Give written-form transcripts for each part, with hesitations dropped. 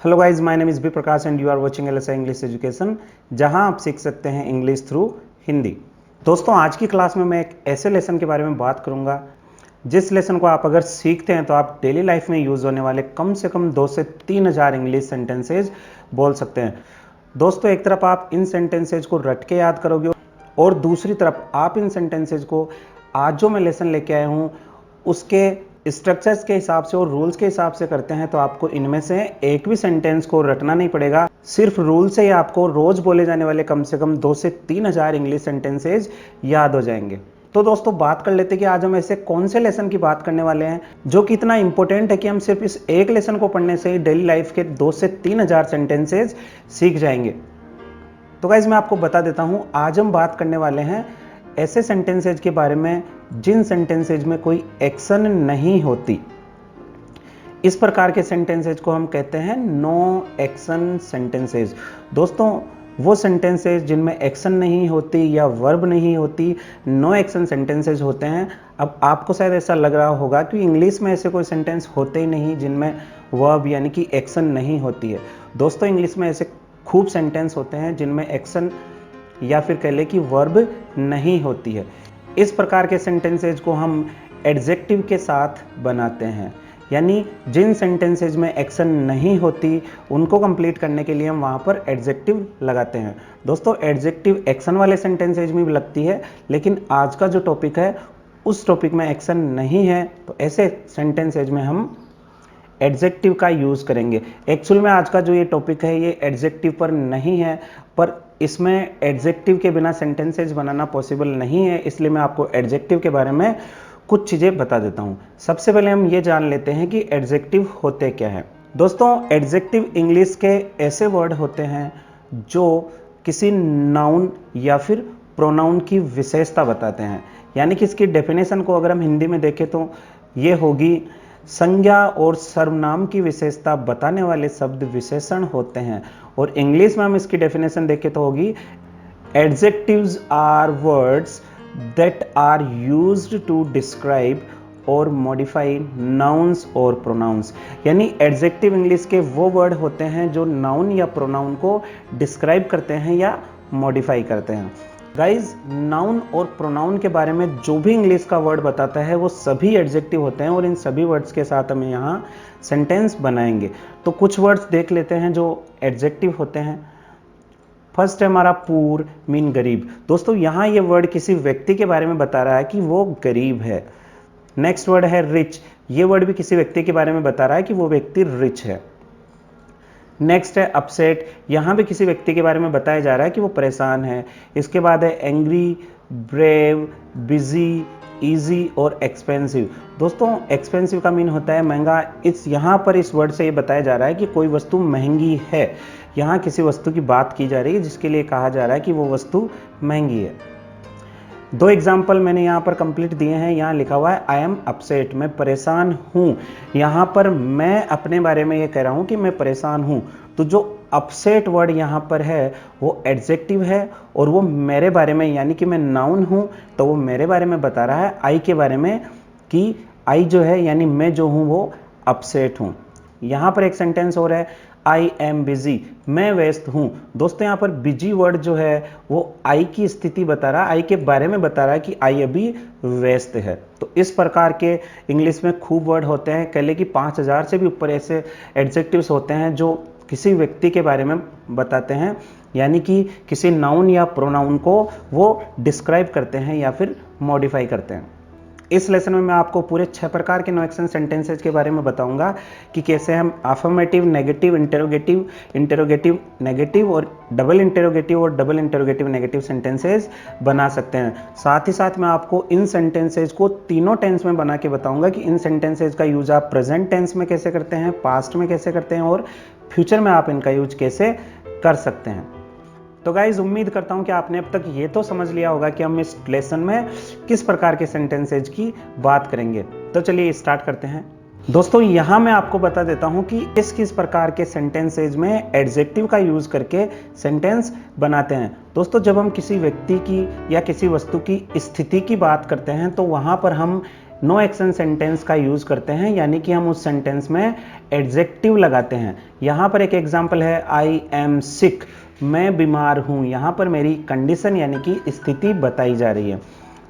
Hello guys, my name is B Prakash and you are watching LSI English education, जहां आप सीख सकते हैं इंग्लिश थ्रू हिंदी। दोस्तों, आज की क्लास में मैं एक ऐसे लेसन के बारे में बात करूंगा जिस लेसन को आप अगर सीखते हैं तो आप डेली लाइफ में यूज़ होने वाले कम से कम 2 से 3 हज़ार इंग्लिश सेंटेंसेज बोल सकते हैं। दोस्तों, एक तरफ आप इन सेंटेंसेज को रट के याद करोगे और दूसरी तरफ आप इन सेंटेंसेज को आज जो मैं लेसन लेके आया हूँ उसके स्ट्रक्चर्स के हिसाब से और रूल्स के हिसाब से करते हैं तो आपको इनमें से एक भी सेंटेंस को रटना नहीं पड़ेगा। सिर्फ रूल से ही आपको रोज बोले जाने वाले कम से कम 2 से 3 हज़ार इंग्लिश सेंटेंसेज याद हो जाएंगे। तो दोस्तों, बात कर लेते हैं कि आज हम ऐसे कौन से लेसन की बात करने वाले हैं जो कि इतना इंपॉर्टेंट है कि हम सिर्फ इस एक लेसन को पढ़ने से ही डेली लाइफ के 2 से 3 हज़ार सेंटेंसेज सीख जाएंगे। तो गाइज, मैं आपको बता देता हूं, आज हम बात करने वाले हैं ऐसे सेंटेंसेज के बारे में जिन सेंटेंसेज में कोई एक्शन नहीं होती। इस प्रकार के सेंटेंसेज को हम कहते हैं नो एक्शन सेंटेंसेज। दोस्तों, वो सेंटेंसेज जिनमें एक्शन नहीं होती या वर्ब नहीं होती, नो एक्शन सेंटेंसेज होते हैं। अब आपको शायद ऐसा लग रहा होगा कि इंग्लिश में ऐसे कोई सेंटेंस होते ही नहीं जिनमें वर्ब यानी कि एक्शन नहीं होती है। दोस्तों, इंग्लिश में ऐसे खूब सेंटेंस होते हैं जिनमें एक्शन या फिर कह ले कि वर्ब नहीं होती है। इस प्रकार के सेंटेंसेज को हम एडजेक्टिव के साथ बनाते हैं, यानी जिन सेंटेंसेज में एक्शन नहीं होती उनको कंप्लीट करने के लिए हम वहाँ पर एडजेक्टिव लगाते हैं। दोस्तों, एडजेक्टिव एक्शन वाले सेंटेंसेज में भी लगती है, लेकिन आज का जो टॉपिक है उस टॉपिक में एक्शन नहीं है, तो ऐसे सेंटेंसेज में हम एडजेक्टिव का यूज़ करेंगे। एक्चुअल में आज का जो ये टॉपिक है ये एडजेक्टिव पर नहीं है, पर इसमें एडजेक्टिव के बिना सेंटेंसेज बनाना पॉसिबल नहीं है, इसलिए मैं आपको एडजेक्टिव के बारे में कुछ चीज़ें बता देता हूँ। सबसे पहले हम ये जान लेते हैं कि एडजेक्टिव होते क्या हैं। दोस्तों, एडजेक्टिव इंग्लिश के ऐसे वर्ड होते हैं जो किसी नाउन या फिर प्रोनाउन की विशेषता बताते हैं, यानी कि इसकी डेफिनेशन को अगर हम हिंदी में देखें तो ये होगी, संज्ञा और सर्वनाम की विशेषता बताने वाले शब्द विशेषण होते हैं। और इंग्लिश में हम इसकी डेफिनेशन देखें तो होगी, adjectives are words that are used to describe और मॉडिफाई नाउन्स और प्रोनाउंस। यानी एडजेक्टिव इंग्लिश के वो वर्ड होते हैं जो नाउन या प्रोनाउन को डिस्क्राइब करते हैं या मॉडिफाई करते हैं। गाइज, नाउन और प्रोनाउन के बारे में जो भी इंग्लिश का वर्ड बताता है वो सभी एडजेक्टिव होते हैं और इन सभी वर्ड्स के साथ हम यहाँ सेंटेंस बनाएंगे। तो कुछ वर्ड्स देख लेते हैं जो एडजेक्टिव होते हैं। फर्स्ट है हमारा पूर, मीन गरीब। दोस्तों, यहाँ ये वर्ड किसी व्यक्ति के बारे में बता रहा है कि वो गरीब है। नेक्स्ट वर्ड है रिच, ये वर्ड भी किसी व्यक्ति के बारे में बता रहा है कि वो व्यक्ति रिच है। नेक्स्ट है अपसेट, यहाँ भी किसी व्यक्ति के बारे में बताया जा रहा है कि वो परेशान है। इसके बाद है एंग्री, ब्रेव, बिजी, इजी और एक्सपेंसिव। दोस्तों, एक्सपेंसिव का मीन होता है महंगा। यहाँ पर इस वर्ड से ये बताया जा रहा है कि कोई वस्तु महंगी है। यहाँ किसी वस्तु की बात की जा रही है जिसके लिए कहा जा रहा है कि वो वस्तु महंगी है। 2 एग्जाम्पल मैंने यहाँ पर कंप्लीट दिए हैं। यहाँ लिखा हुआ है आई एम अपसेट, मैं परेशान हूँ। यहाँ पर मैं अपने बारे में ये कह रहा हूँ कि मैं परेशान हूँ, तो जो अपसेट वर्ड यहाँ पर है वो एडजेक्टिव है और वो मेरे बारे में, यानी कि मैं नाउन हूँ तो वो मेरे बारे में बता रहा है आई के बारे में कि आई जो है यानी मैं जो हूँ वो अपसेट हूँ। यहाँ पर एक सेंटेंस और है, आई एम बिजी, मैं व्यस्त हूँ। दोस्तों, यहाँ पर बिजी वर्ड जो है वो आई की स्थिति बता रहा है, आई के बारे में बता रहा है कि आई अभी व्यस्त है। तो इस प्रकार के इंग्लिश में खूब वर्ड होते हैं, कह ले कि 5000 से भी ऊपर ऐसे एडजेक्टिव्स होते हैं जो किसी व्यक्ति के बारे में बताते हैं, यानी कि किसी नाउन या प्रोनाउन को वो डिस्क्राइब करते हैं या फिर मॉडिफाई करते हैं। इस लेसन में मैं आपको पूरे 6 प्रकार के नो एक्शन सेंटेंसेज के बारे में बताऊंगा कि कैसे हम affirmative, negative, interrogative, interrogative negative और डबल इंटेरोगेटिव नेगेटिव सेंटेंसेज बना सकते हैं। साथ ही साथ मैं आपको इन सेंटेंसेज को तीनों टेंस में बना के बताऊंगा कि इन सेंटेंसेज का यूज आप प्रेजेंट टेंस में कैसे करते हैं, पास्ट में कैसे करते हैं और फ्यूचर में आप इनका यूज कैसे कर सकते हैं। तो गाइज, उम्मीद करता हूं कि आपने अब तक ये तो समझ लिया होगा कि हम इस लेसन में किस प्रकार के सेंटेंसेज की बात करेंगे। तो चलिए स्टार्ट करते हैं। दोस्तों, यहाँ मैं आपको बता देता हूँ कि किस प्रकार के सेंटेंसेज में एडजेक्टिव का यूज करके सेंटेंस बनाते हैं। दोस्तों, जब हम किसी व्यक्ति की या किसी वस्तु की स्थिति की बात करते हैं तो वहाँ पर हम नो एक्शन सेंटेंस का यूज करते हैं, यानी कि हम उस सेंटेंस में एडजेक्टिव लगाते हैं। यहां पर एक एग्जांपल है आई एम सिक, मैं बीमार हूं। यहां पर मेरी कंडीशन यानी कि स्थिति बताई जा रही है।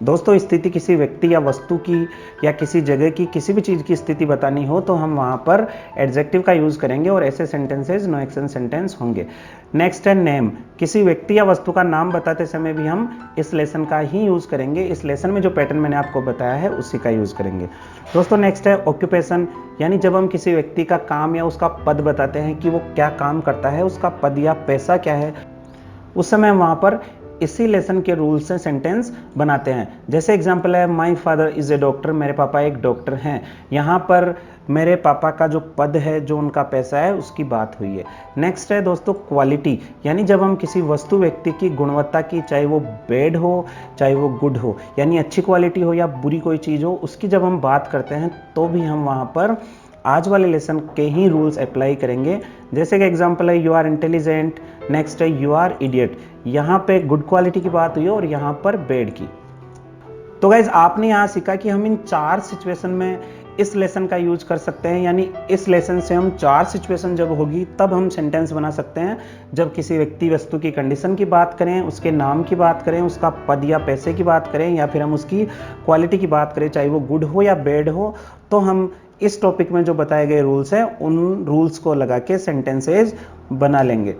दोस्तों स्थिति किसी व्यक्ति या वस्तु की या किसी जगह की किसी भी चीज़ की स्थिति बतानी हो तो हम वहाँ पर एडजेक्टिव का यूज़ करेंगे और ऐसे सेंटेंसेज नो एक्शन सेंटेंस होंगे। नेक्स्ट है नेम, किसी व्यक्ति या वस्तु का नाम बताते समय भी हम इस लेसन का ही यूज़ करेंगे। इस लेसन में जो पैटर्न मैंने आपको बताया है उसी का यूज़ करेंगे। दोस्तों नेक्स्ट है ऑक्यूपेशन, यानी जब हम किसी व्यक्ति का काम या उसका पद बताते हैं कि वो क्या काम करता है, उसका पद या पैसा क्या है, उस समय हम वहाँ पर इसी लेसन के रूल से सेंटेंस बनाते हैं। जैसे एग्जांपल है my father is a doctor, मेरे पापा एक डॉक्टर हैं। यहाँ पर मेरे पापा का जो पद है, जो उनका पैसा है, उसकी बात हुई है। नेक्स्ट है दोस्तों क्वालिटी, यानी जब हम किसी वस्तु व्यक्ति की गुणवत्ता की, चाहे वो बैड हो चाहे वो गुड हो, यानी अच्छी क्वालिटी हो या बुरी कोई चीज़ हो, उसकी जब हम बात करते हैं तो भी हम वहाँ पर आज वाले लेसन के ही रूल्स अप्लाई करेंगे। जैसे कि एग्जांपल है यू आर इंटेलिजेंट, नेक्स्ट है यू आर इडियट। यहाँ पे गुड क्वालिटी की बात हुई है और यहाँ पर बैड की। तो गाइज आपने यहाँ सीखा कि हम इन 4 सिचुएशन में इस लेसन का यूज कर सकते हैं, यानी इस लेसन से हम 4 सिचुएशन जब होगी तब हम सेंटेंस बना सकते हैं। जब किसी व्यक्ति वस्तु की कंडीशन की बात करें, उसके नाम की बात करें, उसका पद या पैसे की बात करें, या फिर हम उसकी क्वालिटी की बात करें, चाहे वो गुड हो या बैड हो, तो हम इस टॉपिक में जो बताए गए रूल्स हैं उन रूल्स को लगा के सेंटेंसेज बना लेंगे।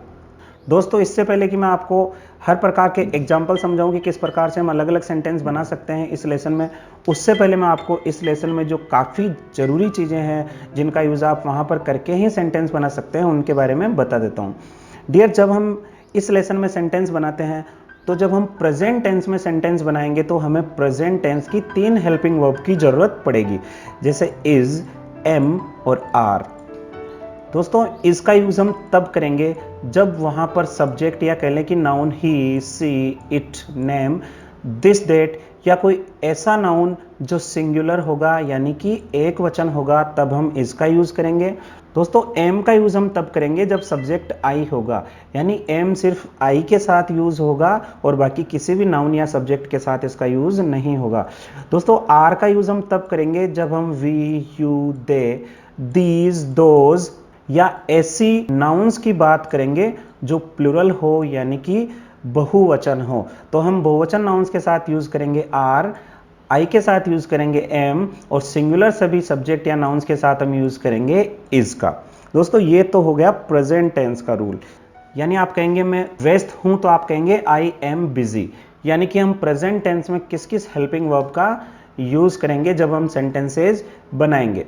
दोस्तों इससे पहले कि मैं आपको हर प्रकार के एग्जाम्पल समझाऊं कि किस प्रकार से हम अलग अलग सेंटेंस बना सकते हैं इस लेसन में, उससे पहले मैं आपको इस लेसन में जो काफ़ी ज़रूरी चीज़ें हैं जिनका यूज़ आप वहाँ पर करके ही सेंटेंस बना सकते हैं, उनके बारे में बता देता हूँ। डियर, जब हम इस लेसन में सेंटेंस बनाते हैं तो जब हम प्रेजेंट टेंस में सेंटेंस बनाएंगे तो हमें प्रेजेंट टेंस की 3 हेल्पिंग वर्ब की ज़रूरत पड़ेगी, जैसे इज़, एम और आर। दोस्तों इसका यूज हम तब करेंगे जब वहां पर सब्जेक्ट या कह लें कि noun he, C, it, name, this, that या कोई ऐसा नाउन जो सिंगुलर होगा यानी कि एक वचन होगा, तब हम इसका यूज करेंगे। दोस्तों एम का यूज हम तब करेंगे जब सब्जेक्ट आई होगा, यानी एम सिर्फ आई के साथ यूज होगा और बाकी किसी भी नाउन या सब्जेक्ट के साथ इसका यूज नहीं होगा। दोस्तों आर का यूज हम तब करेंगे जब हम we, you, they, these, those या ऐसी नाउन्स की बात करेंगे जो प्लूरल हो यानी कि बहुवचन हो, तो हम बहुवचन नाउन्स के साथ यूज करेंगे आर, आई के साथ यूज करेंगे एम और सिंगुलर सभी सब्जेक्ट या नाउन्स के साथ हम यूज करेंगे इज का। दोस्तों ये तो हो गया प्रेजेंट टेंस का रूल, यानी आप कहेंगे मैं व्यस्त हूं तो आप कहेंगे आई एम बिजी, यानी कि हम प्रेजेंट टेंस में किस किस हेल्पिंग वर्ब का यूज करेंगे जब हम सेंटेंसेज बनाएंगे।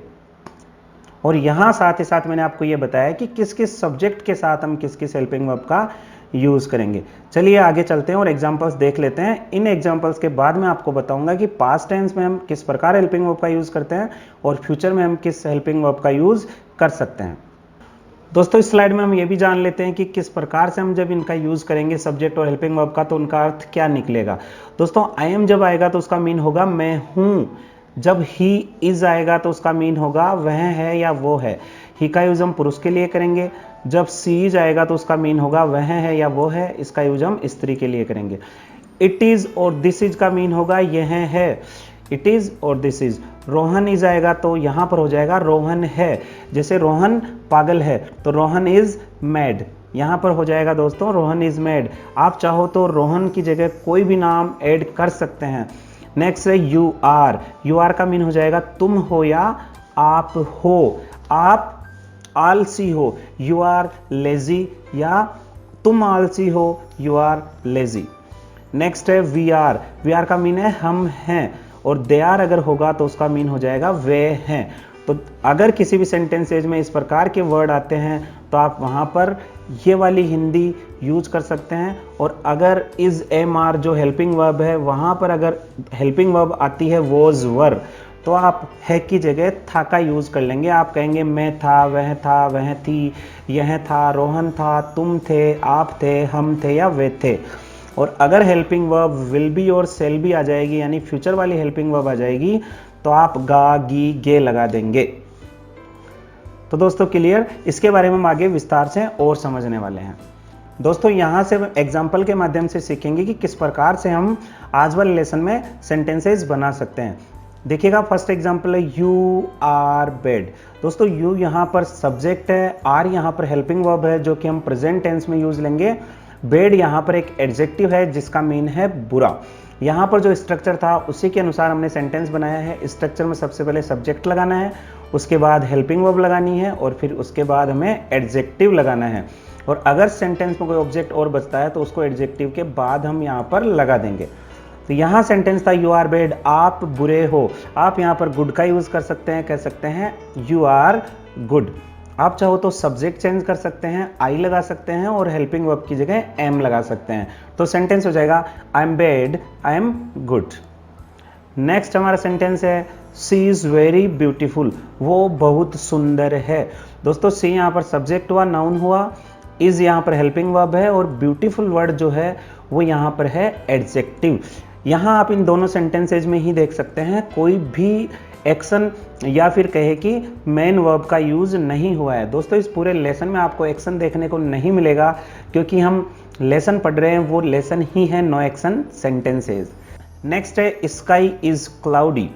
और यहाँ साथ ही साथ मैंने आपको ये बताया कि किस किस सब्जेक्ट के साथ हम किस किस हेल्पिंग वर्ब का यूज़ करेंगे। चलिए आगे चलते हैं और एग्जांपल्स देख लेते हैं। इन एग्जांपल्स के बाद मैं आपको बताऊंगा कि पास्ट टेंस में हम किस प्रकार हेल्पिंग वर्ब का यूज़ करते हैं और फ्यूचर में हम किस हेल्पिंग वर्ब का यूज़ कर सकते हैं। दोस्तों इस स्लाइड में हम ये भी जान लेते हैं कि किस प्रकार से हम जब इनका यूज़ करेंगे सब्जेक्ट और हेल्पिंग वर्ब का तो उनका अर्थ क्या निकलेगा। दोस्तों आई एम जब आएगा तो उसका मीन होगा मैं हूँ, जब ही इज आएगा तो उसका मीन होगा वह है या वो है। ही का यूज हम पुरुष के लिए करेंगे। जब सी इज आएगा तो उसका मीन होगा वह है या वो है, इसका यूज हम स्त्री के लिए करेंगे। इट इज और दिस इज का मीन होगा यह है, इट इज और दिस इज। रोहन इज आएगा तो यहां पर हो जाएगा रोहन है, जैसे रोहन पागल है तो रोहन इज मैड, यहां पर हो जाएगा दोस्तों रोहन इज मैड। आप चाहो तो रोहन की जगह कोई भी नाम ऐड कर सकते हैं। नेक्स्ट है यू आर, यू आर का मीन हो जाएगा तुम हो या आप हो। आप आलसी हो, यू आर लेजी, या तुम आलसी हो, यू आर लेजी। नेक्स्ट है वी आर, वी आर का मीन है हम हैं और दे आर अगर होगा तो उसका मीन हो जाएगा वे हैं। तो अगर किसी भी सेंटेंसेज में इस प्रकार के वर्ड आते हैं तो आप वहाँ पर ये वाली हिंदी यूज कर सकते हैं। और अगर इज एम आर जो हेल्पिंग वर्ब है वहाँ पर अगर हेल्पिंग वर्ब आती है वॉज वर, तो आप है की जगह था का यूज कर लेंगे। आप कहेंगे मैं था, वह थी, यह था, रोहन था, तुम थे, आप थे, हम थे या वे थे। और अगर हेल्पिंग वर्ब विल बी और सेल बी आ जाएगी यानी फ्यूचर वाली हेल्पिंग वर्ब आ जाएगी तो आप गा, गी, गे लगा देंगे। तो दोस्तों क्लियर, इसके बारे में हम आगे विस्तार से और समझने वाले हैं। दोस्तों यहाँ से एग्जाम्पल के माध्यम से सीखेंगे कि किस प्रकार से हम आज वाले लेसन में सेंटेंसेस बना सकते हैं। देखिएगा फर्स्ट एग्जांपल है यू आर बेड। दोस्तों यू यहाँ पर सब्जेक्ट है, आर यहाँ पर हेल्पिंग वर्ब है जो कि हम प्रेजेंट टेंस में यूज लेंगे। बेड यहाँ पर एक एडजेक्टिव है जिसका मीन है बुरा। यहाँ पर जो स्ट्रक्चर था उसी के अनुसार हमने सेंटेंस बनाया है। स्ट्रक्चर में सबसे पहले सब्जेक्ट लगाना है, उसके बाद हेल्पिंग वर्ब लगानी है और फिर उसके बाद हमें एडजेक्टिव लगाना है। और अगर सेंटेंस में कोई ऑब्जेक्ट और बचता है तो उसको एडजेक्टिव के बाद हम यहाँ पर लगा देंगे। तो यहाँ सेंटेंस था यू आर बैड, आप बुरे हो। आप यहाँ पर गुड का यूज कर सकते हैं, कह सकते हैं यू आर गुड। आप चाहो तो सब्जेक्ट चेंज कर सकते हैं, आई लगा सकते हैं और हेल्पिंग वर्ब की जगह एम लगा सकते हैं। तो सेंटेंस हो जाएगा I am bad, I am good. Next हमारा सेंटेंस है सी इज वेरी ब्यूटीफुल, वो बहुत सुंदर है। दोस्तों सी यहाँ पर सब्जेक्ट हुआ, नाउन हुआ, इज यहाँ पर हेल्पिंग वर्ब है और ब्यूटीफुल वर्ड जो है वो यहाँ पर है एडजेक्टिव। यहाँ आप इन दोनों सेंटेंसेज में ही देख सकते हैं कोई भी एक्शन या फिर कहे कि मेन वर्ब का यूज नहीं हुआ है। दोस्तों इस पूरे लेसन में आपको एक्शन देखने को नहीं मिलेगा क्योंकि हम लेसन पढ़ रहे हैं, वो लेसन ही है नो एक्शन सेंटेंसेज। नेक्स्ट है स्काई इज क्लाउडी।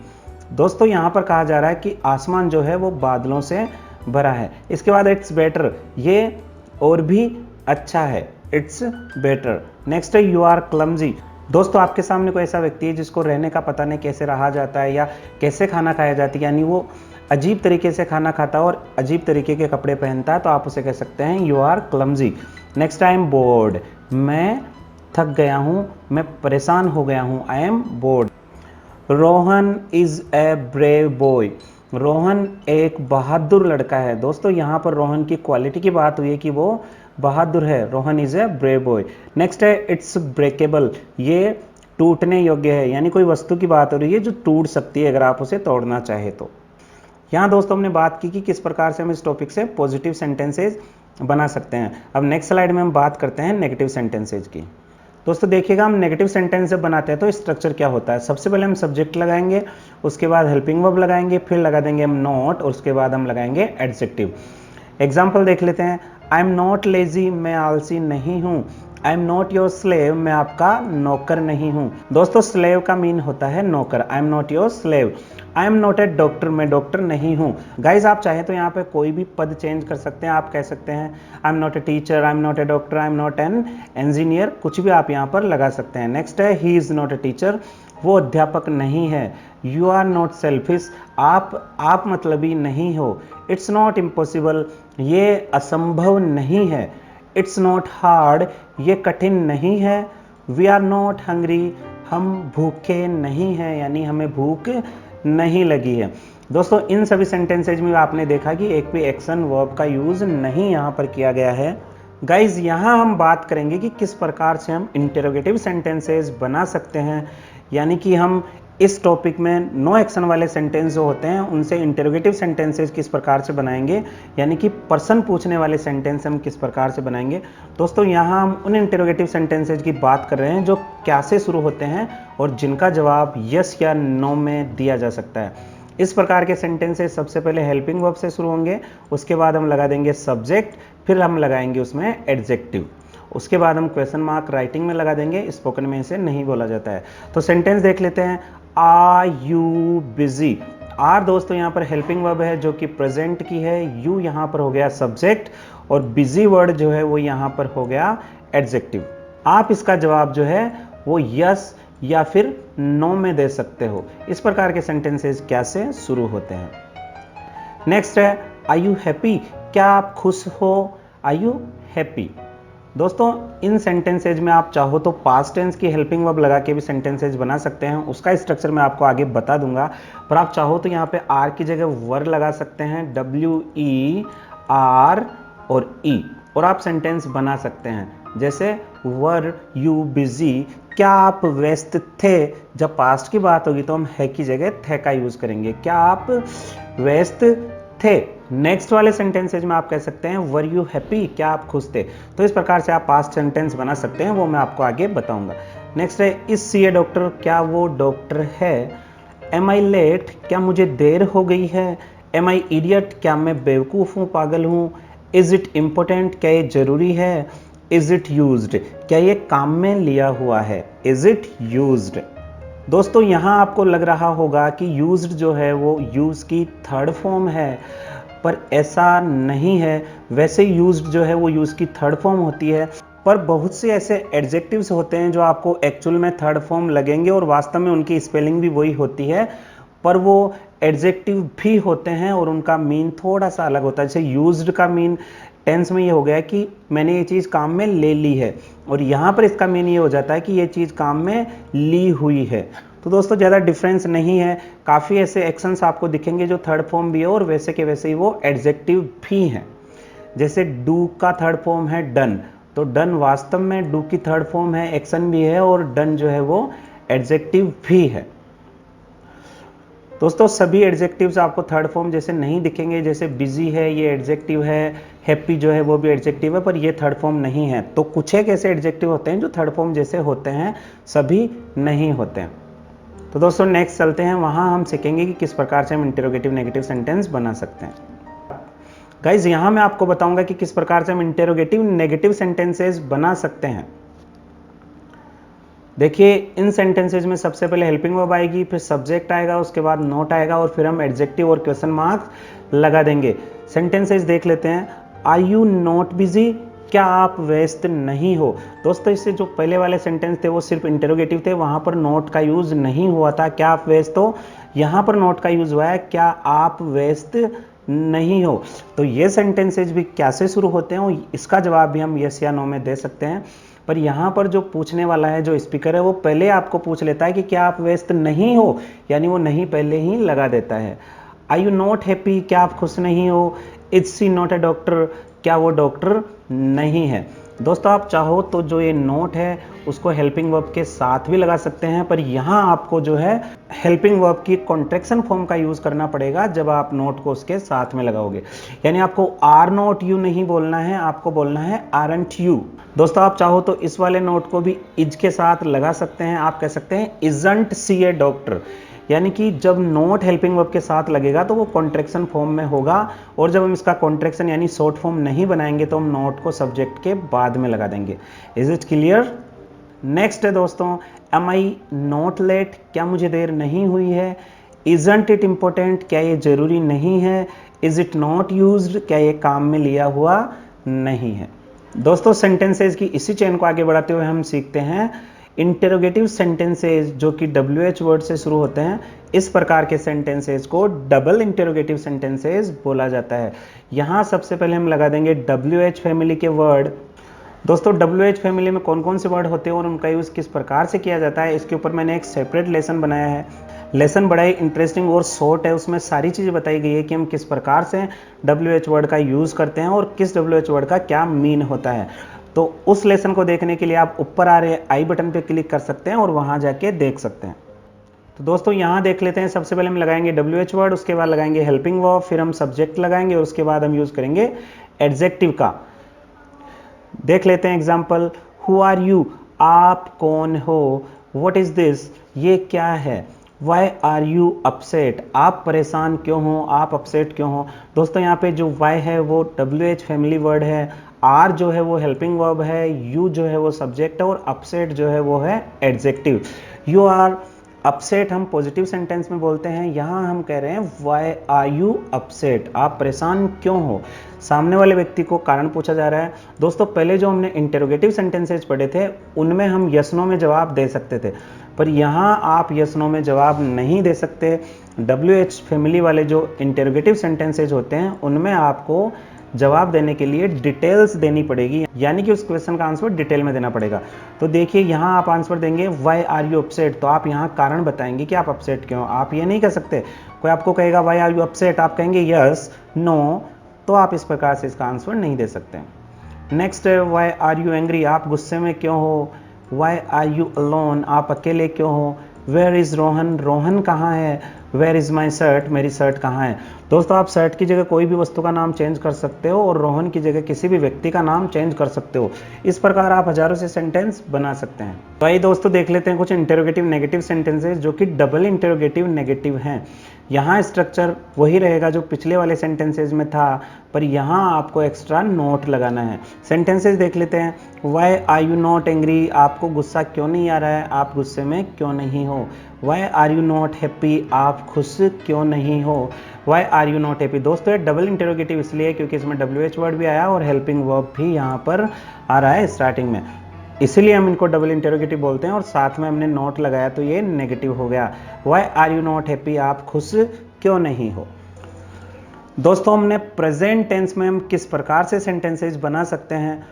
दोस्तों यहाँ पर कहा जा रहा है कि आसमान जो है वो बादलों से भरा है। इसके बाद इट्स बेटर, ये और भी अच्छा है, इट्स बेटर। नेक्स्ट है यू आर क्लमजी। दोस्तों आपके सामने कोई ऐसा व्यक्ति है जिसको रहने का पता नहीं कैसे रहा जाता है या कैसे खाना खाया जाता है, यानी वो अजीब तरीके से खाना खाता है और अजीब तरीके के कपड़े पहनता है, तो आप उसे कह सकते हैं you are clumsy. Next I am bored, मैं थक गया हूँ, मैं परेशान हो गया हूँ, I am bored. Rohan is a brave boy, Rohan एक बहादुर लड़का है। दोस्तों यहाँ पर रोहन की क्वालिटी की बात हुई है कि वो बहादुर है, Rohan is a brave boy. Next है इट्स ब्रेकेबल, ये टूटने योग्य है, यानी कोई वस्तु की बात हो रही है जो टूट सकती है अगर आप उसे तोड़ना चाहे तो। यहाँ दोस्तों हमने बात की कि किस प्रकार से हम इस टॉपिक से पॉजिटिव सेंटेंसेज बना सकते हैं। अब नेक्स्ट स्लाइड में हम बात करते हैं नेगेटिव सेंटेंसेज की। दोस्तों देखिएगा हम नेगेटिव सेंटेंस जब बनाते हैं तो स्ट्रक्चर क्या होता है। सबसे पहले हम सब्जेक्ट लगाएंगे, उसके बाद हेल्पिंग वर्ब लगाएंगे, फिर लगा देंगे हम नॉट और उसके बाद हम लगाएंगे एडजेक्टिव। एग्जाम्पल देख लेते हैं। आई एम नॉट लेजी, मैं आलसी नहीं हूँ। I am not your slave, मैं आपका नौकर नहीं हूँ। दोस्तों स्लेव का मीन होता है नौकर। I am not your slave. I am not a doctor, मैं डॉक्टर नहीं हूँ। गाइज आप चाहें तो यहाँ पे कोई भी पद चेंज कर सकते हैं। आप कह सकते हैं I am not a teacher, I am not a doctor, I am not an engineer, कुछ भी आप यहाँ पर लगा सकते हैं। नेक्स्ट है he is not a teacher, वो अध्यापक नहीं है। यू आर नॉट सेल्फिश, आप मतलबी नहीं हो। इट्स नॉट इम्पॉसिबल, ये असंभव नहीं है। इट्स नॉट हार्ड, ये कठिन नहीं है। वी आर नॉट हंग्री, हम भूखे नहीं हैं, यानी हमें भूख नहीं लगी है। दोस्तों इन सभी सेंटेंसेज में आपने देखा कि एक भी एक्शन वर्ब का यूज नहीं यहाँ पर किया गया है। गाइज यहाँ हम बात करेंगे कि किस प्रकार से हम इंटरोगेटिव सेंटेंसेज बना सकते हैं, यानी कि हम इस टॉपिक में नो एक्शन वाले सेंटेंस जो होते हैं उनसे इंटरोगेटिव सेंटेंसेज किस प्रकार से बनाएंगे, यानी कि पर्सन पूछने वाले सेंटेंस हम किस प्रकार से बनाएंगे। दोस्तों यहाँ हम उन इंटरोगेटिव सेंटेंसेज की बात कर रहे हैं जो क्या से शुरू होते हैं और जिनका जवाब यस या नो में दिया जा सकता है। इस प्रकार के सेंटेंसेस सबसे पहले हेल्पिंग वर्ब से शुरू होंगे, उसके बाद हम लगा देंगे सब्जेक्ट, फिर हम लगाएंगे उसमें एडजेक्टिव, उसके बाद हम क्वेश्चन मार्क राइटिंग में लगा देंगे। स्पोकन में इसे नहीं बोला जाता है। तो सेंटेंस देख लेते हैं। आर यू बिजी, आर दोस्तों यहाँ पर हेल्पिंग वर्ब है जो कि प्रेजेंट की है। यू यहाँ पर हो गया सब्जेक्ट और बिजी वर्ड जो है वो यहाँ पर हो गया एडजेक्टिव। आप इसका जवाब जो है वो यस या फिर नो में दे सकते हो। इस प्रकार के सेंटेंसेस क्या से शुरू होते हैं। नेक्स्ट है आर यू हैप्पी, क्या आप खुश हो। Are you happy. दोस्तों इन सेंटेंसेज में आप चाहो तो पास्ट टेंस की हेल्पिंग वर्ब लगा के भी सेंटेंसेज बना सकते हैं। उसका स्ट्रक्चर मैं आपको आगे बता दूंगा, पर आप चाहो तो यहाँ पे आर की जगह वर लगा सकते हैं, WER और E, और आप सेंटेंस बना सकते हैं। जैसे वर यू बिजी, क्या आप व्यस्त थे। जब पास्ट की बात होगी तो हम है की जगह थे का यूज करेंगे, क्या आप व्यस्त थे। नेक्स्ट वाले सेंटेंसेज में आप कह सकते हैं वर यू हैप्पी, क्या आप खुश थे। तो इस प्रकार से आप पास्ट सेंटेंस बना सकते हैं, वो मैं आपको आगे बताऊंगा। नेक्स्ट है इज सी ए डॉक्टर, क्या वो डॉक्टर है। एम आई लेट, क्या मुझे देर हो गई है। एम आई इडियट, क्या मैं बेवकूफ़ हूँ, पागल हूँ। इज इट इम्पोर्टेंट, क्या ये जरूरी है। इज इट यूज्ड, क्या ये काम में लिया हुआ है। Is it used. दोस्तों यहाँ आपको लग रहा होगा कि यूज्ड जो है वो यूज की थर्ड फॉर्म है, पर ऐसा नहीं है। वैसे यूज्ड जो है वो यूज की थर्ड फॉर्म होती है, पर बहुत से ऐसे एडजेक्टिव्स होते हैं जो आपको एक्चुअल में थर्ड फॉर्म लगेंगे और वास्तव में उनकी स्पेलिंग भी वही होती है, पर वो एडजेक्टिव भी होते हैं और उनका मीन थोड़ा सा अलग होता है। जैसे यूज्ड का मीन टेंस में ये हो गया कि मैंने ये चीज़ काम में ले ली है, और यहाँ पर इसका मीन ये हो जाता है कि ये चीज़ काम में ली हुई है। तो दोस्तों ज़्यादा डिफरेंस नहीं है। काफ़ी ऐसे एक्शंस आपको दिखेंगे जो थर्ड फॉर्म भी है और वैसे के वैसे ही वो एडजेक्टिव भी हैं। जैसे डू का थर्ड फॉर्म है डन, तो डन वास्तव में डू की थर्ड फॉर्म है, एक्शन भी है, और डन जो है वो एडजेक्टिव भी है। दोस्तों सभी एडजेक्टिव्स आपको थर्ड फॉर्म जैसे नहीं दिखेंगे। जैसे बिजी है ये एडजेक्टिव है, हैप्पी जो है वो भी एडजेक्टिव है, पर ये थर्ड फॉर्म नहीं है। तो कुछ एक ऐसे एडजेक्टिव होते हैं जो थर्ड फॉर्म जैसे होते हैं, सभी नहीं होते हैं। तो दोस्तों नेक्स्ट चलते हैं, वहां हम सीखेंगे कि किस प्रकार से हम इंटेरोगेटिव नेगेटिव सेंटेंस बना सकते हैं। गाइज यहाँ मैं आपको बताऊंगा कि किस प्रकार से हम इंटेरोगेटिव नेगेटिव सेंटेंसेस बना सकते हैं। देखिए इन सेंटेंसेज में सबसे पहले हेल्पिंग वर्ब आएगी, फिर सब्जेक्ट आएगा, उसके बाद नोट आएगा, और फिर हम एडजेक्टिव और क्वेश्चन मार्क लगा देंगे। सेंटेंसेज देख लेते हैं। आर यू नॉट बिजी, क्या आप व्यस्त नहीं हो। दोस्तों इससे जो पहले वाले सेंटेंस थे वो सिर्फ इंटेरोगेटिव थे, वहां पर नोट का यूज नहीं हुआ था, क्या आप व्यस्त हो। यहाँ पर नोट का यूज हुआ है, क्या आप व्यस्त नहीं हो। तो ये सेंटेंसेज भी क्या से शुरू होते हैं, इसका जवाब भी हम यस या नो में दे सकते हैं। पर यहाँ पर जो पूछने वाला है, जो स्पीकर है, वो पहले आपको पूछ लेता है कि क्या आप व्यस्त नहीं हो, यानी वो नहीं पहले ही लगा देता है। आर यू नॉट हैप्पी, क्या आप खुश नहीं हो। Is she not a doctor, क्या वो डॉक्टर नहीं है। दोस्तों आप चाहो तो जो ये नोट है उसको हेल्पिंग वर्ब के साथ भी लगा सकते हैं, पर यहाँ आपको जो है हेल्पिंग वर्ब की कॉन्ट्रैक्शन फॉर्म का यूज करना पड़ेगा जब आप नोट को उसके साथ में लगाओगे। यानी आपको आर नॉट यू नहीं बोलना है, आपको बोलना है आरंट यू। दोस्तों आप चाहो तो इस वाले नोट को भी इज के साथ लगा सकते हैं। आप कह सकते हैं इजंट सी ए डॉक्टर, यानी कि जब नोट हेल्पिंग वर्ब के साथ लगेगा तो वो कॉन्ट्रैक्शन फॉर्म में होगा, और जब हम इसका कॉन्ट्रैक्शन यानी शॉर्ट फॉर्म नहीं बनाएंगे तो हम नोट को सब्जेक्ट के बाद में लगा देंगे। Is it clear. नेक्स्ट है दोस्तों, एम आई नॉट लेट, क्या मुझे देर नहीं हुई है। इजंट इट इम्पोर्टेंट, क्या ये जरूरी नहीं है। इज इट नॉट यूज्ड, क्या ये काम में लिया हुआ नहीं है। दोस्तों सेंटेंसेज की इसी चेन को आगे बढ़ाते हुए हम सीखते हैं इंटेरोगेटिव सेंटेंसेज जो कि WH वर्ड से शुरू होते हैं। इस प्रकार के सेंटेंसेज को डबल इंटेरोगेटिव सेंटेंसेज बोला जाता है। यहाँ सबसे पहले हम लगा देंगे WH फैमिली के वर्ड। दोस्तों WH फैमिली में कौन कौन से वर्ड होते हैं और उनका यूज़ किस प्रकार से किया जाता है, इसके ऊपर मैंने एक सेपरेट लेसन बनाया है। लेसन बड़ा ही इंटरेस्टिंग और शॉर्ट है, उसमें सारी चीज़ें बताई गई है कि हम किस प्रकार से WH वर्ड का यूज़ करते हैं और किस WH वर्ड का क्या मीन होता है। तो उस लेसन को देखने के लिए आप ऊपर आ रहे आई बटन पे क्लिक कर सकते हैं और वहां जाके देख सकते हैं। तो दोस्तों यहाँ देख लेते हैं। सबसे पहले हम लगाएंगे WH वर्ड, उसके बाद लगाएंगे हेल्पिंग वर्ब, फिर हम सब्जेक्ट लगाएंगे और उसके बाद हम यूज करेंगे एडजेक्टिव का। देख लेते हैं एग्जाम्पल। हु आर यू, आप कौन हो। व्हाट इज दिस, ये क्या है। वाई आर यू अपसेट, आप परेशान क्यों हो, आप अपसेट क्यों हो। दोस्तों यहाँ पे जो वाई है वो WH फैमिली वर्ड है, आर जो है वो हेल्पिंग वर्ब है, यू जो है वो सब्जेक्ट है, और अपसेट जो है वो है एडजेक्टिव। यू आर अपसेट हम पॉजिटिव सेंटेंस में बोलते हैं, यहाँ हम कह रहे हैं वाई आर यू अपसेट, आप परेशान क्यों हो। सामने वाले व्यक्ति को कारण पूछा जा रहा है। दोस्तों पहले जो हमने इंटेरोगेटिव सेंटेंसेज पढ़े थे उनमें हम यस नो में जवाब दे सकते थे, पर यहाँ आप यस नो में जवाब नहीं दे सकते। WH फैमिली वाले जो इंटेरोगेटिव सेंटेंसेज होते हैं उनमें आपको जवाब देने के लिए डिटेल्स देनी पड़ेगी, यानी कि उस क्वेश्चन का आंसर डिटेल में देना पड़ेगा। तो देखिए यहाँ आप आंसर देंगे वाई आर यू अपसेट, तो आप यहाँ कारण बताएंगे कि आप अपसेट क्यों। आप ये नहीं कह सकते, कोई आपको कहेगा वाई आर यू अपसेट, आप कहेंगे यस नो, तो आप इस प्रकार से इसका आंसर नहीं दे सकते। नेक्स्ट है वाई आर यू एंग्री, आप गुस्से में क्यों हो। वाई आर यू अलोन, आप अकेले क्यों हो। वेयर इज रोहन, रोहन कहाँ है। वेयर इज माई शर्ट, मेरी शर्ट कहाँ है। दोस्तों आप शर्ट की जगह कोई भी वस्तु का नाम चेंज कर सकते हो और रोहन की जगह किसी भी व्यक्ति का नाम चेंज कर सकते हो। इस प्रकार आप हजारों से सेंटेंस बना सकते हैं। तो आइए दोस्तों देख लेते हैं कुछ इंटेरोगेटिव नेगेटिव सेंटेंसेस जो कि डबल इंटेरोगेटिव नेगेटिव हैं। यहाँ स्ट्रक्चर वही रहेगा जो पिछले वाले सेंटेंसेज में था, पर यहाँ आपको एक्स्ट्रा नोट लगाना है। सेंटेंसेज देख लेते हैं। Why are you not angry, आपको गुस्सा क्यों नहीं आ रहा है, आप गुस्से में क्यों नहीं हो। Why are you not happy, आप खुश क्यों नहीं हो। Why are you not happy. दोस्तों ये डबल इंटरोगेटिव इसलिए क्योंकि इसमें WH वर्ड भी आया और हेल्पिंग वर्ब भी यहाँ पर आ रहा है स्टार्टिंग में, इसीलिए हम इनको डबल इंटरोगेटिव बोलते हैं। और साथ में हमने नोट लगाया तो ये नेगेटिव हो गया। Why are you not happy, आप खुश क्यों नहीं हो। दोस्तों हमने प्रेजेंट टेंस में हम किस प्रकार से सेंटेंसेस बना सकते हैं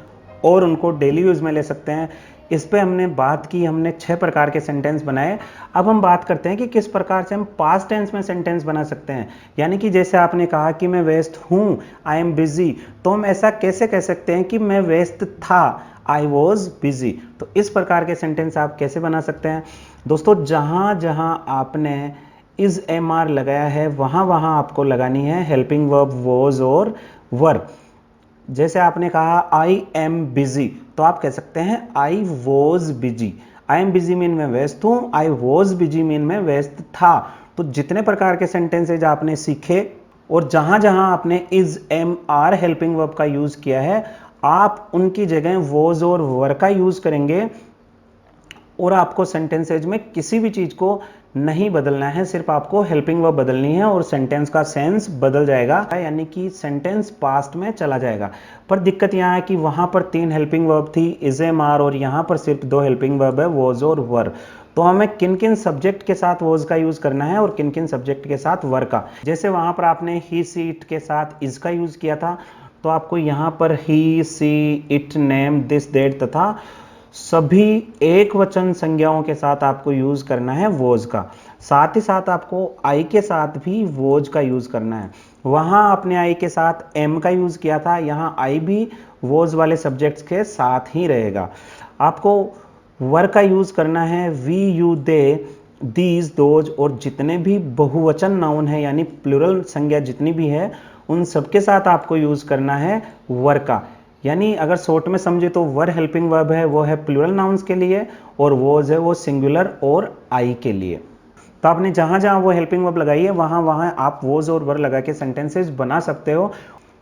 और उनको डेली यूज में ले सकते हैं, इस पे हमने बात की। हमने 6 प्रकार के सेंटेंस बनाए। अब हम बात करते हैं कि किस प्रकार से हम पास्ट टेंस में सेंटेंस बना सकते हैं। यानी कि जैसे आपने कहा कि मैं व्यस्त हूँ, आई एम बिजी, तो हम ऐसा कैसे कह सकते हैं कि मैं व्यस्त था, आई वॉज बिजी। तो इस प्रकार के सेंटेंस आप कैसे बना सकते हैं। दोस्तों जहां जहां आपने इज MR लगाया है वहां वहां आपको लगानी है हेल्पिंग वर्ब वॉज और वर। जैसे आपने कहा आई एम बिजी, तो आप कह सकते हैं I was busy. I am busy mean मैं व्यस्त हूं, आई वॉज बिजी मीन मैं व्यस्त था। तो जितने प्रकार के सेंटेंसेज आपने सीखे और जहां जहां आपने इज MR हेल्पिंग वर्ब का यूज किया है, आप उनकी जगह वॉज और वर का यूज करेंगे और आपको सेंटेंसेज में किसी भी चीज को नहीं बदलना है, सिर्फ आपको हेल्पिंग वर्ब बदलनी है और सेंटेंस का सेंस बदल जाएगा, यानी कि सेंटेंस पास्ट में चला जाएगा। पर दिक्कत यहाँ है कि वहां पर 3 हेल्पिंग वर्ब थी इज MR और यहाँ पर सिर्फ 2 हेल्पिंग वर्ब है वॉज और वर। तो हमें किन किन सब्जेक्ट के साथ वॉज का यूज करना है और किन किन सब्जेक्ट के साथ वर का। जैसे वहां पर आपने ही सी इट के साथ इज का यूज किया था, तो आपको यहाँ पर ही सी इट नेम दिस दैट तथा सभी एक वचन संज्ञाओं के साथ आपको यूज करना है वॉज का। साथ ही साथ आपको आई के साथ भी वॉज का यूज करना है। वहां आपने आई के साथ एम का यूज किया था, यहाँ आई भी वॉज वाले सब्जेक्ट्स के साथ ही रहेगा। आपको वर का यूज करना है we you they these those और जितने भी बहुवचन नाउन है यानी प्लूरल संज्ञा जितनी भी है उन सबके साथ आपको यूज करना है वर का। यानी अगर शॉर्ट में समझे तो वर हेल्पिंग वर्ब है वो है प्लूरल नाउन्स के लिए और वॉज है वो सिंगुलर और आई के लिए। तो आपने जहां जहां वो हेल्पिंग वर्ब लगाई है वहां वहां आप वॉज और वर लगा के सेंटेंसेस बना सकते हो।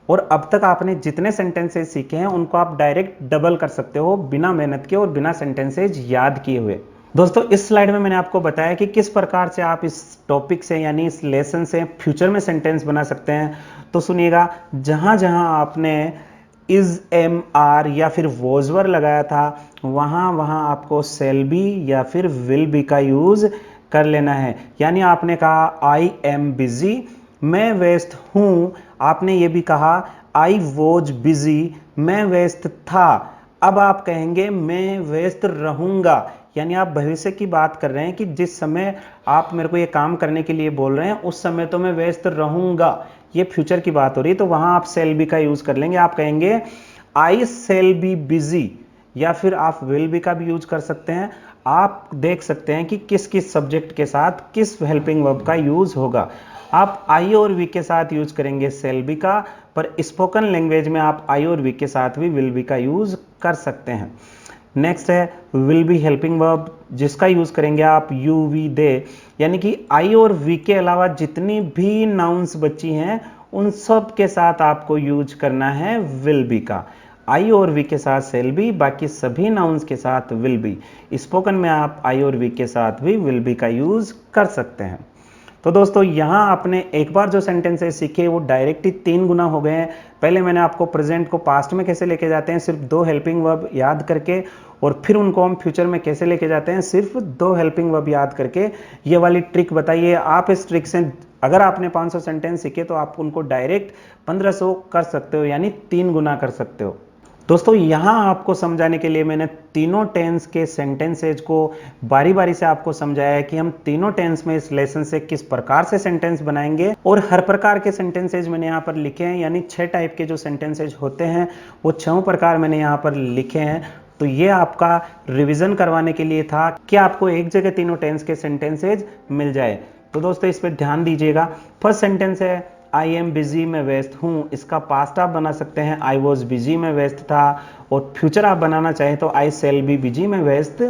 और अब तक आपने जितने सेंटेंसेस सीखे हैं उनको आप डायरेक्ट डबल कर सकते हो बिना मेहनत के और बिना सेंटेंसेस याद किए हुए। दोस्तों इस स्लाइड में मैंने आपको बताया कि किस प्रकार से आप इस टॉपिक से यानी इस लेसन से फ्यूचर में सेंटेंस बना सकते हैं। तो सुनिएगा, जहां जहां आपने इज MR या फिर वॉज वर लगाया था वहां वहां आपको शैल बी या फिर विल बी का यूज कर लेना है। यानी आपने कहा आई एम बिजी, मैं व्यस्त हूं। आपने ये भी कहा आई वॉज बिजी, मैं व्यस्त था। अब आप कहेंगे मैं व्यस्त रहूंगा, यानी आप भविष्य की बात कर रहे हैं कि जिस समय आप मेरे को ये काम करने के लिए बोल रहे हैं उस समय तो मैं व्यस्त रहूंगा, ये फ्यूचर की बात हो रही है। तो वहां आप शैल बी का यूज कर लेंगे। आप कहेंगे आई शैल बी बिजी या फिर आप विल बी का भी यूज कर सकते हैं। आप देख सकते हैं कि किस किस सब्जेक्ट के साथ किस हेल्पिंग वर्ब का यूज होगा। आप आई और वी के साथ यूज करेंगे शैल बी का, पर स्पोकन लैंग्वेज में आप आई और वी के साथ भी विल बी का यूज कर सकते हैं। नेक्स्ट है विल बी हेल्पिंग वर्ब, जिसका यूज करेंगे आप यू वी दे, यानी कि आई और वी के अलावा जितनी भी नाउन्स बची हैं उन सब के साथ आपको यूज करना है विल बी का। आई और वी के साथ शैल बी, बाकी सभी नाउन्स के साथ विल बी। स्पोकन में आप आई और वी के साथ भी विल बी का यूज कर सकते हैं। तो दोस्तों यहाँ आपने एक बार जो सेंटेंसेस सीखे वो डायरेक्ट ही 3 गुना हो गए हैं। पहले मैंने आपको प्रेजेंट को पास्ट में कैसे लेके जाते हैं सिर्फ 2 हेल्पिंग वर्ब याद करके, और फिर उनको हम फ्यूचर में कैसे लेके जाते हैं सिर्फ 2 हेल्पिंग वर्ब याद करके। ये वाली ट्रिक बताइए। आप इस ट्रिक से अगर आपने 500 सेंटेंस सीखे तो आप उनको डायरेक्ट 1500 कर सकते हो, यानी 3 गुना कर सकते हो। दोस्तों यहाँ आपको समझाने के लिए मैंने तीनों टेंस के सेंटेंसेज को बारी बारी से आपको समझाया है कि हम तीनों टेंस में इस लेसन से किस प्रकार से सेंटेंस बनाएंगे। और हर प्रकार के सेंटेंसेज मैंने यहाँ पर लिखे हैं, यानी 6 टाइप के जो सेंटेंसेज होते हैं वो 6 प्रकार मैंने यहाँ पर लिखे हैं। तो ये आपका रिवीजन करवाने के लिए था कि आपको एक जगह तीनों टेंस के सेंटेंसेज मिल जाए। तो दोस्तों इस पर ध्यान दीजिएगा। फर्स्ट सेंटेंस है आई एम बिजी, मैं व्यस्त हूँ। इसका पास्ट आप बना सकते हैं आई वॉज बिजी, मैं व्यस्त था। और फ्यूचर आप बनाना चाहें तो आई शैल बी बिजी, मैं व्यस्त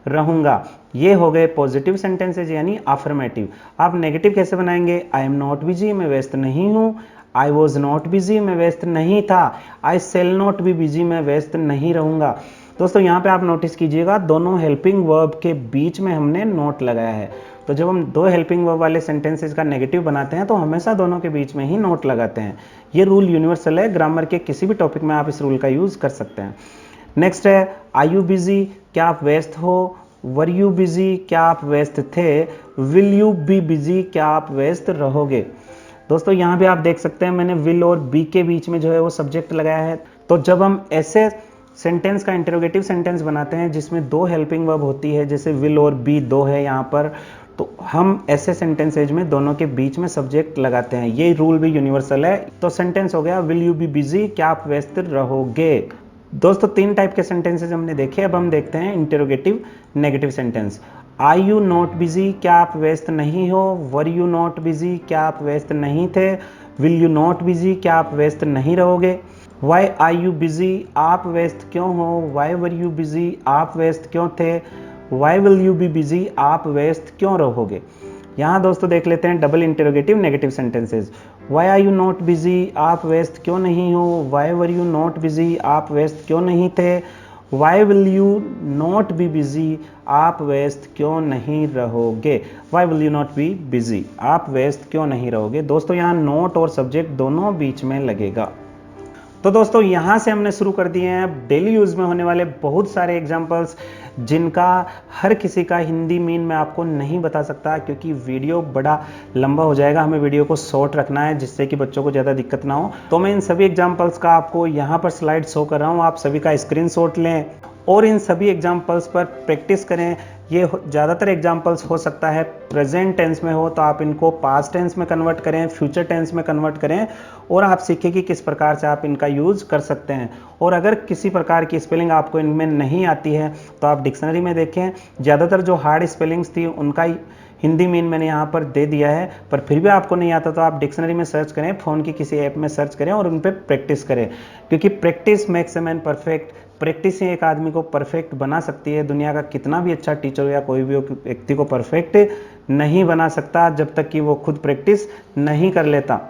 रहूंगा। ये हो गए पॉजिटिव सेंटेंसेज यानी अफर्मेटिव। आप नेगेटिव कैसे बनाएंगे? आई एम नॉट बिजी, मैं व्यस्त नहीं हूँ। आई वॉज नॉट बिजी, मैं व्यस्त नहीं था। आई सेल नॉट बी बिजी, मैं व्यस्त नहीं रहूंगा। दोस्तों यहाँ पे आप नोटिस कीजिएगा, दोनों हेल्पिंग वर्ब के बीच में हमने नोट लगाया है। तो जब हम दो हेल्पिंग वर्ब वाले सेंटेंसेस का नेगेटिव बनाते हैं तो हमेशा दोनों के बीच में ही नोट लगाते हैं। ये रूल यूनिवर्सल है, ग्रामर के किसी भी टॉपिक में आप इस रूल का यूज कर सकते हैं। नेक्स्ट है आर यू बिजी, क्या आप व्यस्त हो? वर यू बिजी, क्या आप व्यस्त थे? विल यू बी बिजी, क्या आप व्यस्त रहोगे? दोस्तों यहाँ भी आप देख सकते हैं मैंने विल और बी के बीच में जो है वो सब्जेक्ट लगाया है। तो जब हम ऐसे सेंटेंस का इंटरोगेटिव सेंटेंस बनाते हैं जिसमें दो हेल्पिंग वर्ब होती है, जैसे विल और बी दो है यहाँ पर, तो हम ऐसे सेंटेंसेज में दोनों के बीच में सब्जेक्ट लगाते हैं। ये रूल भी यूनिवर्सल है। तो सेंटेंस हो गया विल यू बी बिजी, क्या आप व्यस्त रहोगे? दोस्तों तीन टाइप के सेंटेंसेज हमने देखे। अब हम देखते हैं interrogative negative sentence. Are you not busy, क्या आप व्यस्त नहीं हो? वर यू नॉट बिजी, क्या आप व्यस्त नहीं थे? विल यू नॉट बिजी, क्या आप व्यस्त नहीं रहोगे? वाई आर यू बिजी, आप व्यस्त क्यों हो? वाई वर यू बिजी, आप व्यस्त क्यों थे? Why will you be busy, आप व्यस्त क्यों रहोगे? यहाँ दोस्तों देख लेते हैं double interrogative negative sentences. Why are you not busy, आप व्यस्त क्यों नहीं हो? Why were you not busy, आप व्यस्त क्यों नहीं थे? Why will you not be busy, आप व्यस्त क्यों नहीं रहोगे? Why will you not be busy, आप व्यस्त क्यों नहीं रहोगे? दोस्तों यहाँ नोट और सब्जेक्ट दोनों बीच में लगेगा। तो दोस्तों यहाँ से हमने शुरू कर दिए हैं डेली यूज़ में होने वाले बहुत सारे एग्जाम्पल्स, जिनका हर किसी का हिंदी मीन मैं आपको नहीं बता सकता क्योंकि वीडियो बड़ा लंबा हो जाएगा। हमें वीडियो को शॉर्ट रखना है जिससे कि बच्चों को ज़्यादा दिक्कत ना हो। तो मैं इन सभी एग्जाम्पल्स का आपको यहाँ पर स्लाइड शो कर रहा हूँ, आप सभी का स्क्रीनशॉट लें और इन सभी एग्जाम्पल्स पर प्रैक्टिस करें। ये ज़्यादातर एग्जाम्पल्स हो सकता है प्रेजेंट टेंस में हो, तो आप इनको पास्ट टेंस में कन्वर्ट करें, फ्यूचर टेंस में कन्वर्ट करें और आप सीखें कि किस प्रकार से आप इनका यूज़ कर सकते हैं। और अगर किसी प्रकार की स्पेलिंग आपको इनमें नहीं आती है तो आप डिक्शनरी में देखें। ज़्यादातर जो हार्ड स्पेलिंग्स थी उनका हिंदी मीन मैंने यहाँ पर दे दिया है, पर फिर भी आपको नहीं आता तो आप डिक्शनरी में सर्च करें, फ़ोन की किसी ऐप में सर्च करें और उन पर प्रैक्टिस करें, क्योंकि practice makes a man perfect. Practice ही एक आदमी को परफेक्ट बना सकती है। दुनिया का कितना भी अच्छा टीचर या कोई भी व्यक्ति को परफेक्ट नहीं बना सकता जब तक कि वो खुद प्रैक्टिस नहीं कर लेता।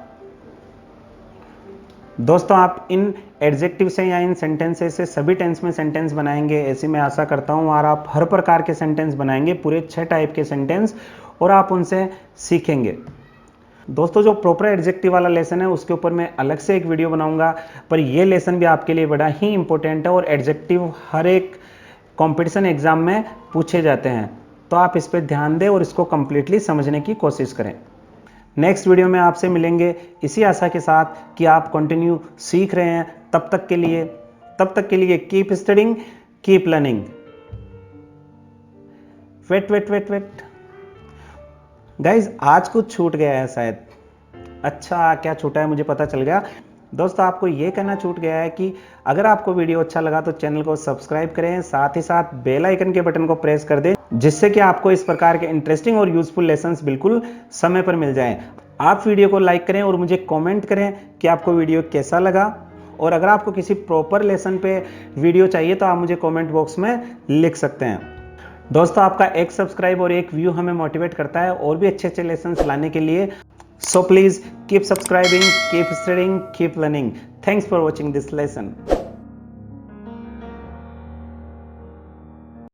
दोस्तों आप इन एडजेक्टिव से या इन सेंटेंसेस से सभी टेंस में सेंटेंस बनाएंगे ऐसी मैं आशा करता हूँ, और आप हर प्रकार के सेंटेंस बनाएंगे, पूरे 6 टाइप के सेंटेंस, और आप उनसे सीखेंगे। दोस्तों जो प्रॉपर एडजेक्टिव वाला लेसन है उसके ऊपर मैं अलग से एक वीडियो बनाऊंगा, पर ये लेसन भी आपके लिए बड़ा ही इंपॉर्टेंट है और एडजेक्टिव हर एक कंपटीशन एग्जाम में पूछे जाते हैं, तो आप इस पर ध्यान दें और इसको कंप्लीटली समझने की कोशिश करें। नेक्स्ट वीडियो में आपसे मिलेंगे इसी आशा के साथ कि आप कंटिन्यू सीख रहे हैं। तब तक के लिए keep studying, keep learning. Wait guys, आज कुछ छूट गया है शायद। अच्छा, क्या छूटा है मुझे पता चल गया। दोस्तों आपको ये कहना छूट गया है कि अगर आपको वीडियो अच्छा लगा तो चैनल को सब्सक्राइब करें, साथ ही साथ बेल आइकन के बटन को प्रेस कर दें, जिससे कि आपको इस प्रकार के इंटरेस्टिंग और यूजफुल लेसन्स बिल्कुल समय पर मिल जाएं। आप वीडियो को लाइक करें और मुझे कमेंट करें कि आपको वीडियो कैसा लगा, और अगर आपको किसी प्रॉपर लेसन पे वीडियो चाहिए तो आप मुझे कमेंट बॉक्स में लिख सकते हैं। दोस्तों आपका एक सब्सक्राइब और एक व्यू हमें मोटिवेट करता है और भी अच्छे लेसन्स लाने के लिए। So please keep subscribing, keep studying, keep learning. Thanks for watching this lesson.